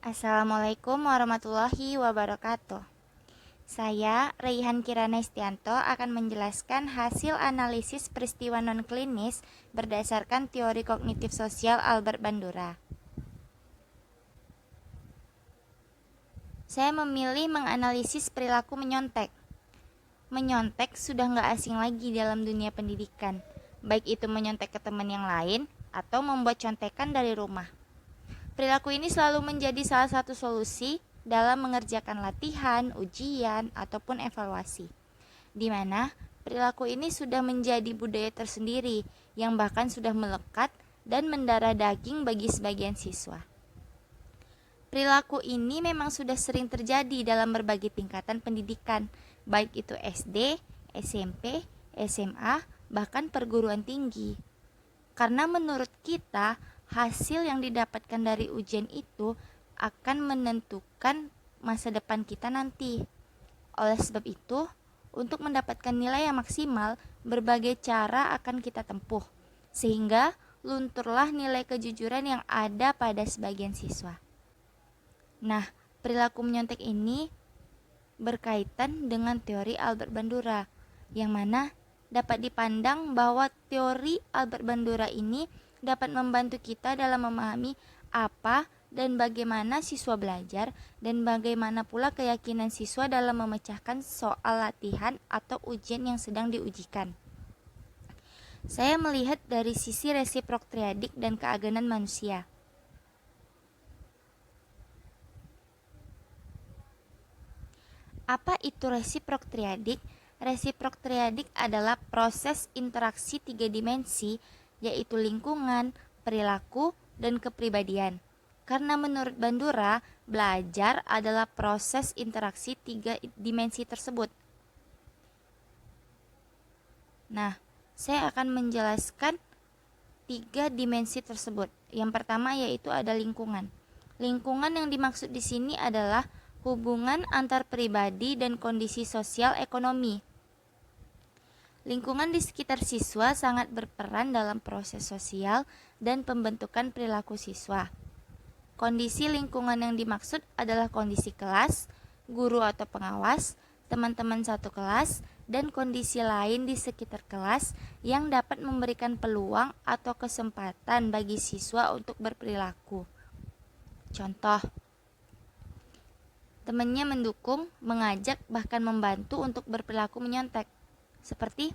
Assalamualaikum warahmatullahi wabarakatuh. Saya, Raihan Kirana Istianto, akan menjelaskan hasil analisis peristiwa non-klinis berdasarkan teori kognitif sosial Albert Bandura. Saya memilih menganalisis perilaku menyontek. Menyontek sudah nggak asing lagi dalam dunia pendidikan, baik itu menyontek ke teman yang lain atau membuat contekan dari rumah. Perilaku ini selalu menjadi salah satu solusi dalam mengerjakan latihan, ujian, ataupun evaluasi, di mana perilaku ini sudah menjadi budaya tersendiri yang bahkan sudah melekat dan mendarah daging bagi sebagian siswa. Perilaku ini memang sudah sering terjadi dalam berbagai tingkatan pendidikan, baik itu SD, SMP, SMA, bahkan perguruan tinggi. Karena menurut kita, hasil yang didapatkan dari ujian itu akan menentukan masa depan kita nanti. Oleh sebab itu, untuk mendapatkan nilai yang maksimal, berbagai cara akan kita tempuh, sehingga lunturlah nilai kejujuran yang ada pada sebagian siswa. Nah, perilaku menyontek ini berkaitan dengan teori Albert Bandura, yang mana dapat dipandang bahwa teori Albert Bandura ini dapat membantu kita dalam memahami apa dan bagaimana siswa belajar dan bagaimana pula keyakinan siswa dalam memecahkan soal latihan atau ujian yang sedang diujikan. Saya melihat dari sisi resiprok triadik dan keagenan manusia. Apa itu resiprok triadik? Resiprok triadik adalah proses interaksi tiga dimensi, yaitu lingkungan, perilaku, dan kepribadian. Karena menurut Bandura, belajar adalah proses interaksi tiga dimensi tersebut. Nah, saya akan menjelaskan tiga dimensi tersebut. Yang pertama yaitu ada lingkungan. Lingkungan yang dimaksud di sini adalah hubungan antar pribadi dan kondisi sosial ekonomi. Lingkungan di sekitar siswa sangat berperan dalam proses sosial dan pembentukan perilaku siswa. Kondisi lingkungan yang dimaksud adalah kondisi kelas, guru atau pengawas, teman-teman satu kelas, dan kondisi lain di sekitar kelas yang dapat memberikan peluang atau kesempatan bagi siswa untuk berperilaku. Contoh, temannya mendukung, mengajak, bahkan membantu untuk berperilaku menyontek. Seperti,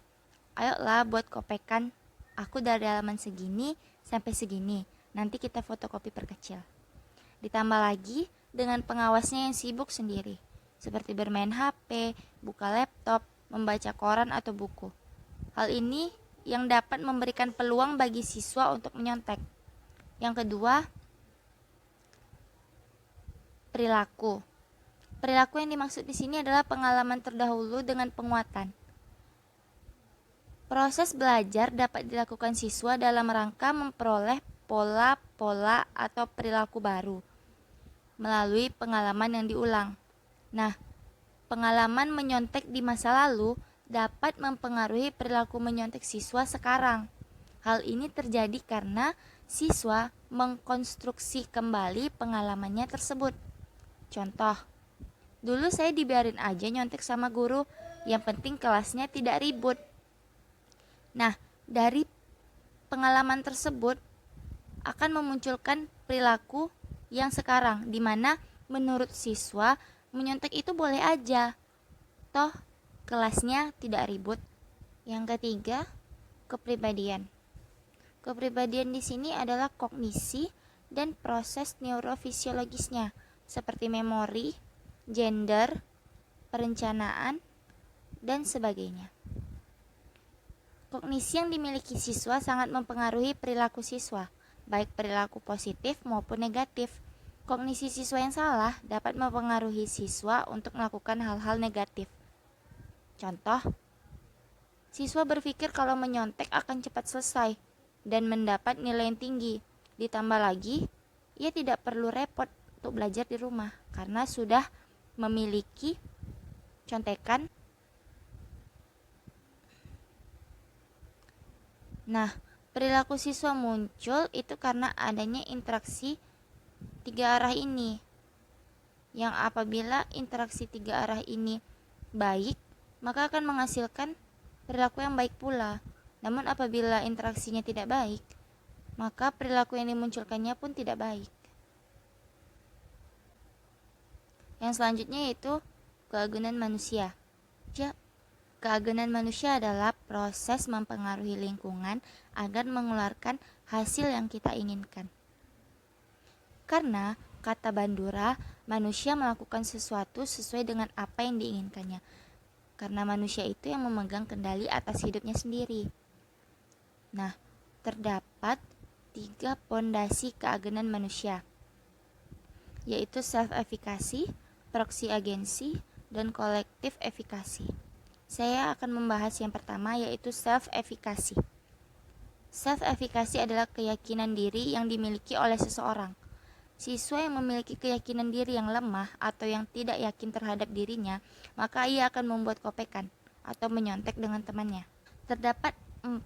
ayolah buat kopekan, aku dari halaman segini sampai segini, nanti kita fotokopi perkecil. Ditambah lagi dengan pengawasnya yang sibuk sendiri, seperti bermain HP, buka laptop, membaca koran atau buku. Hal ini yang dapat memberikan peluang bagi siswa untuk menyontek. Yang kedua, perilaku. Perilaku yang dimaksud di sini adalah pengalaman terdahulu dengan penguatan. Proses belajar dapat dilakukan siswa dalam rangka memperoleh pola-pola atau perilaku baru melalui pengalaman yang diulang. Nah, pengalaman menyontek di masa lalu dapat mempengaruhi perilaku menyontek siswa sekarang. Hal ini terjadi karena siswa mengkonstruksi kembali pengalamannya tersebut. Contoh, dulu saya dibiarin aja nyontek sama guru, yang penting kelasnya tidak ribut. Nah, dari pengalaman tersebut akan memunculkan perilaku yang sekarang, di mana menurut siswa menyontek itu boleh aja, toh kelasnya tidak ribut. Yang ketiga, kepribadian. Kepribadian di sini adalah kognisi dan proses neurofisiologisnya, seperti memori, gender, perencanaan, dan sebagainya. Kognisi yang dimiliki siswa sangat mempengaruhi perilaku siswa, baik perilaku positif maupun negatif. Kognisi siswa yang salah dapat mempengaruhi siswa untuk melakukan hal-hal negatif. Contoh, siswa berpikir kalau menyontek akan cepat selesai dan mendapat nilai yang tinggi. Ditambah lagi, ia tidak perlu repot untuk belajar di rumah karena sudah memiliki contekan. Nah, perilaku siswa muncul itu karena adanya interaksi tiga arah ini. yang apabila interaksi tiga arah ini baik, maka akan menghasilkan perilaku yang baik pula. Namun apabila interaksinya tidak baik, maka perilaku yang dimunculkannya pun tidak baik. Yang selanjutnya yaitu keagunan manusia. Keagunan manusia adalah proses mempengaruhi lingkungan agar mengeluarkan hasil yang kita inginkan. Karena kata Bandura, manusia melakukan sesuatu sesuai dengan apa yang diinginkannya. Karena manusia itu yang memegang kendali atas hidupnya sendiri. Nah, terdapat 3 pondasi keagunan manusia, yaitu self-efikasi, proxy agency, dan kolektif efikasi. Saya akan membahas yang pertama, yaitu self-efikasi. Self-efikasi adalah keyakinan diri yang dimiliki oleh seseorang. Siswa yang memiliki keyakinan diri yang lemah atau yang tidak yakin terhadap dirinya, maka ia akan membuat kopekan atau menyontek dengan temannya. Terdapat 4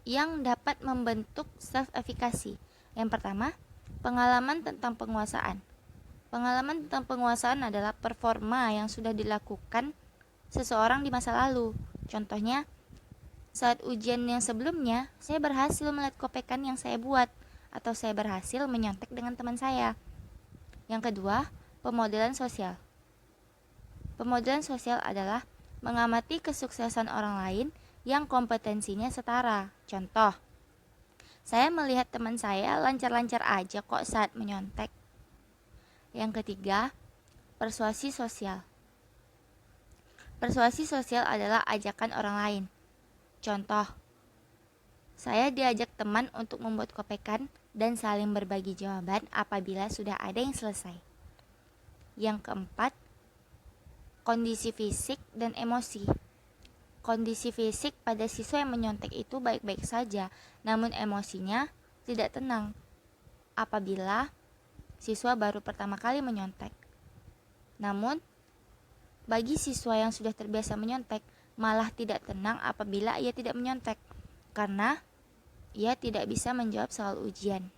yang dapat membentuk self-efikasi. Yang pertama, pengalaman tentang penguasaan. Pengalaman tentang penguasaan adalah performa yang sudah dilakukan seseorang di masa lalu. Contohnya, saat ujian yang sebelumnya, saya berhasil melihat kopekan yang saya buat, atau saya berhasil menyontek dengan teman saya. Yang kedua, pemodelan sosial. Pemodelan sosial adalah mengamati kesuksesan orang lain yang kompetensinya setara. Contoh, saya melihat teman saya lancar-lancar aja kok saat menyontek. Yang ketiga, persuasi sosial. Persuasi sosial adalah ajakan orang lain. Contoh, saya diajak teman untuk membuat kopekan dan saling berbagi jawaban apabila sudah ada yang selesai. Yang keempat, kondisi fisik dan emosi. Kondisi fisik pada siswa yang menyontek itu baik-baik saja, namun emosinya tidak tenang apabila siswa baru pertama kali menyontek. Namun, bagi siswa yang sudah terbiasa menyontek, malah tidak tenang apabila ia tidak menyontek, karena ia tidak bisa menjawab soal ujian.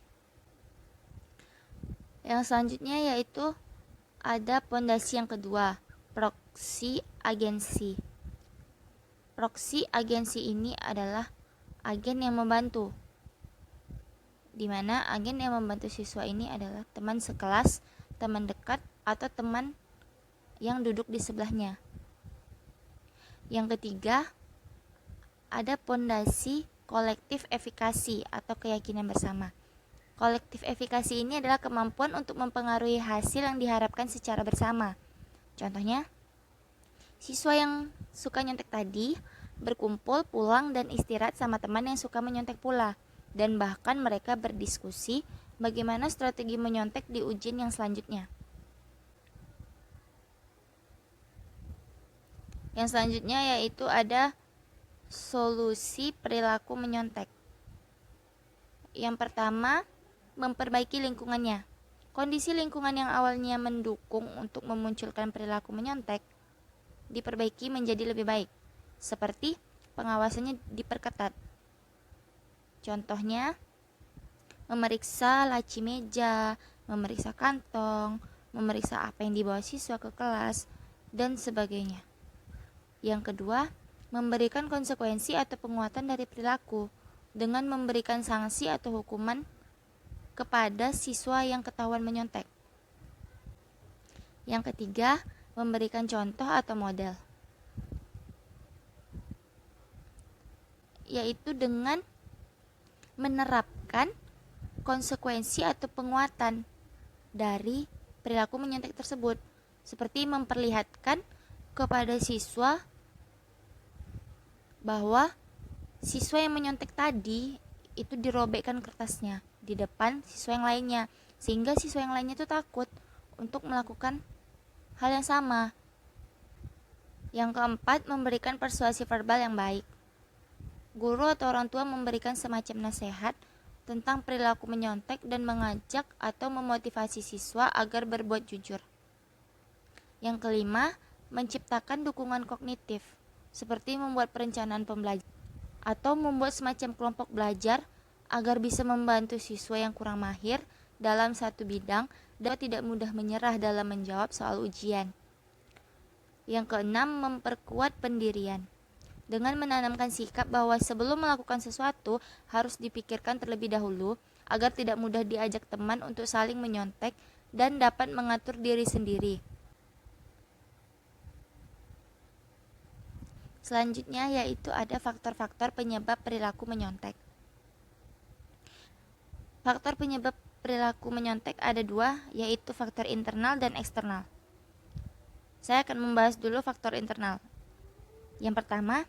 Yang selanjutnya yaitu ada pondasi yang kedua, proxy agency. Proxy agency ini adalah agen yang membantu, di mana agen yang membantu siswa ini adalah teman sekelas, teman dekat, atau teman yang duduk di sebelahnya. Yang ketiga, ada pondasi kolektif efikasi atau keyakinan bersama. Kolektif efikasi ini adalah kemampuan untuk mempengaruhi hasil yang diharapkan secara bersama. Contohnya, siswa yang suka nyontek tadi berkumpul, pulang, dan istirahat sama teman yang suka menyontek pula. Dan bahkan mereka berdiskusi bagaimana strategi menyontek di ujian yang selanjutnya. Yang selanjutnya yaitu ada solusi perilaku menyontek. Yang pertama, memperbaiki lingkungannya. Kondisi lingkungan yang awalnya mendukung untuk memunculkan perilaku menyontek diperbaiki menjadi lebih baik, seperti pengawasannya diperketat. Contohnya, memeriksa laci meja, memeriksa kantong, memeriksa apa yang dibawa siswa ke kelas, dan sebagainya. Yang kedua, memberikan konsekuensi atau penguatan dari perilaku dengan memberikan sanksi atau hukuman kepada siswa yang ketahuan menyontek. Yang ketiga, memberikan contoh atau model, yaitu dengan menerapkan konsekuensi atau penguatan dari perilaku menyontek tersebut, seperti memperlihatkan kepada siswa bahwa siswa yang menyontek tadi itu dirobekkan kertasnya di depan siswa yang lainnya, sehingga siswa yang lainnya itu takut untuk melakukan hal yang sama. Yang keempat, memberikan persuasi verbal yang baik. Guru atau orang tua memberikan semacam nasihat tentang perilaku menyontek dan mengajak atau memotivasi siswa agar berbuat jujur. Yang kelima, menciptakan dukungan kognitif, seperti membuat perencanaan pembelajaran atau membuat semacam kelompok belajar agar bisa membantu siswa yang kurang mahir dalam satu bidang dan tidak mudah menyerah dalam menjawab soal ujian. Yang keenam, memperkuat pendirian. Dengan menanamkan sikap bahwa sebelum melakukan sesuatu harus dipikirkan terlebih dahulu agar tidak mudah diajak teman untuk saling menyontek dan dapat mengatur diri sendiri. Selanjutnya yaitu ada faktor-faktor penyebab perilaku menyontek. Faktor penyebab perilaku menyontek ada dua, yaitu faktor internal dan eksternal. Saya akan membahas dulu faktor internal. Yang pertama,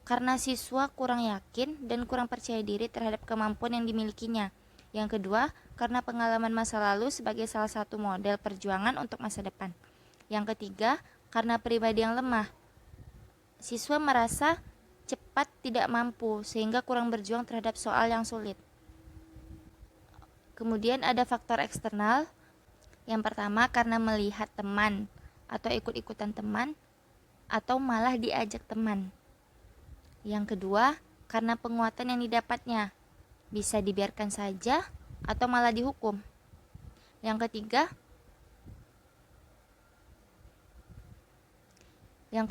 karena siswa kurang yakin dan kurang percaya diri terhadap kemampuan yang dimilikinya. Yang kedua, karena pengalaman masa lalu sebagai salah satu model perjuangan untuk masa depan. Yang ketiga, karena pribadi yang lemah. Siswa merasa cepat tidak mampu sehingga kurang berjuang terhadap soal yang sulit. Kemudian ada faktor eksternal. Yang pertama, karena melihat teman atau ikut-ikutan teman atau malah diajak teman. Yang kedua, karena penguatan yang didapatnya, bisa dibiarkan saja atau malah dihukum. Yang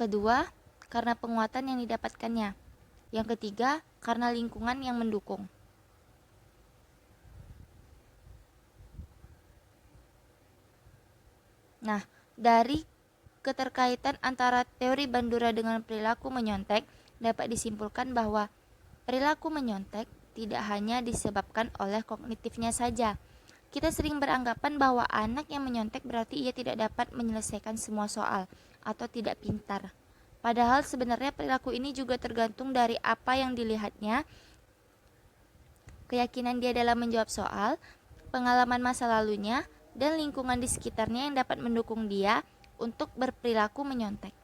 kedua, karena penguatan yang didapatkannya. Yang ketiga, karena lingkungan yang mendukung. Nah, dari keterkaitan antara teori Bandura dengan perilaku menyontek, dapat disimpulkan bahwa perilaku menyontek tidak hanya disebabkan oleh kognitifnya saja. Kita sering beranggapan bahwa anak yang menyontek berarti ia tidak dapat menyelesaikan semua soal atau tidak pintar. Padahal sebenarnya perilaku ini juga tergantung dari apa yang dilihatnya, keyakinan dia dalam menjawab soal, pengalaman masa lalunya, dan lingkungan di sekitarnya yang dapat mendukung dia untuk berperilaku menyontek.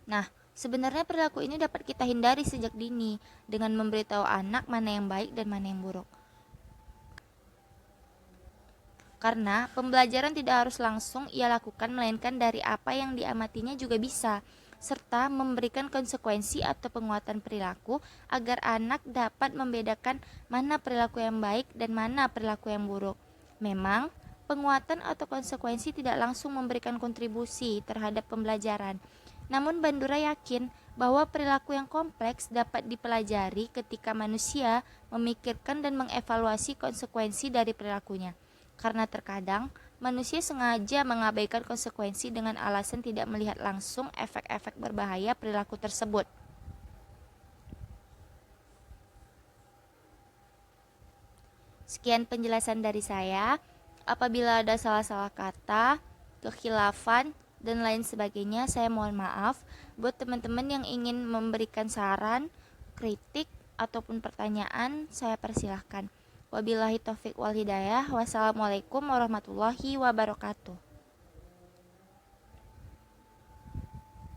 Nah, sebenarnya perilaku ini dapat kita hindari sejak dini dengan memberitahu anak mana yang baik dan mana yang buruk. Karena pembelajaran tidak harus langsung ia lakukan, melainkan dari apa yang diamatinya juga bisa, serta memberikan konsekuensi atau penguatan perilaku agar anak dapat membedakan mana perilaku yang baik dan mana perilaku yang buruk. Memang, penguatan atau konsekuensi tidak langsung memberikan kontribusi terhadap pembelajaran. Namun Bandura yakin bahwa perilaku yang kompleks dapat dipelajari ketika manusia memikirkan dan mengevaluasi konsekuensi dari perilakunya. Karena terkadang manusia sengaja mengabaikan konsekuensi dengan alasan tidak melihat langsung efek-efek berbahaya perilaku tersebut. Sekian penjelasan dari saya. Apabila ada salah-salah kata, kekhilafan, dan lain sebagainya, saya mohon maaf. Buat teman-teman yang ingin memberikan saran, kritik, ataupun pertanyaan, saya persilahkan. Wabillahi taufik wal hidayah. Wassalamualaikum warahmatullahi wabarakatuh.